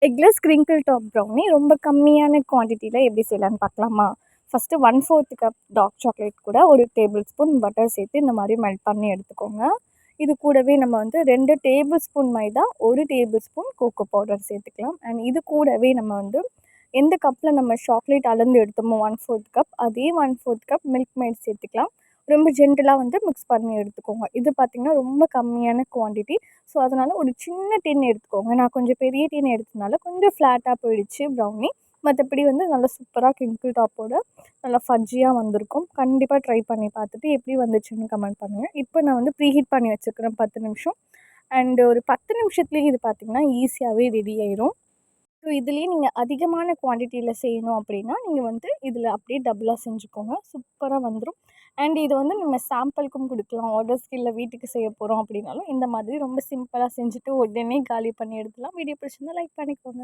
Eggless crinkle top brownie ரொம்ப கம்மியான குவான்டிட்டியில் எப்படி செய்யலான்னு பார்க்கலாமா? ஃபஸ்ட்டு 1/4 கப் டார்க் சாக்லேட் கூட 1 டேபிள் ஸ்பூன் பட்டர் சேர்த்து இந்த மாதிரி மெல்ட் பண்ணி எடுத்துக்கோங்க. இது கூடவே நம்ம வந்து 2 டேபிள் ஸ்பூன் மைதா, 1 டேபிள் ஸ்பூன் கோகோ பவுடர் சேர்த்துக்கலாம். அண்ட் இது கூடவே நம்ம வந்து எந்த கப்பில் நம்ம சாக்லேட் அளந்து எடுத்தோமோ 1/4 கப், அதே 1/4 கப் மில்க் மெய்ட் சேர்த்துக்கலாம். ரொம்ப ஜென்டிலாக வந்து மிக்ஸ் பண்ணி எடுத்துக்கோங்க. இது பார்த்திங்கன்னா ரொம்ப கம்மியான குவான்டிட்டி. ஸோ, அதனால் ஒரு சின்ன டின் எடுத்துக்கோங்க. நான் கொஞ்சம் பெரிய டின் எடுத்தனால கொஞ்சம் ஃப்ளாட்டாக போயிடுச்சு ப்ரௌனி. மற்றபடி வந்து நல்லா சூப்பராக கிரிங்கிள் டாப்போட நல்லா ஃபஜ்ஜியாக வந்திருக்கும். கண்டிப்பாக ட்ரை பண்ணி பார்த்துட்டு எப்படி வந்துச்சுன்னு கமெண்ட் பண்ணுங்கள். இப்போ நான் வந்து ப்ரீஹீட் பண்ணி வச்சுருக்கிறேன் 10 நிமிஷம். அண்டு ஒரு 10 நிமிஷத்துலேயே இது பார்த்திங்கன்னா ஈஸியாகவே ரெடி ஆயிரும். ஸோ, இதுலேயே நீங்கள் அதிகமான குவான்டிட்டியில் செய்யணும் அப்படின்னா, நீங்கள் வந்து இதில் அப்படியே டபுளாக செஞ்சுக்கோங்க. சூப்பராக வந்துடும். அண்ட் இது வந்து நம்ம சாம்பிளுக்கும் கொடுக்கலாம். ஆர்டர்ஸ்க்கு இல்லை வீட்டுக்கு செய்ய போகிறோம் அப்படின்னாலும், இந்த மாதிரி ரொம்ப சிம்பிளாக செஞ்சுட்டு உடனே காலி பண்ணி எடுக்கலாம். வீடியோ பிடிச்சிருந்தா லைக் பண்ணிக்கோங்க.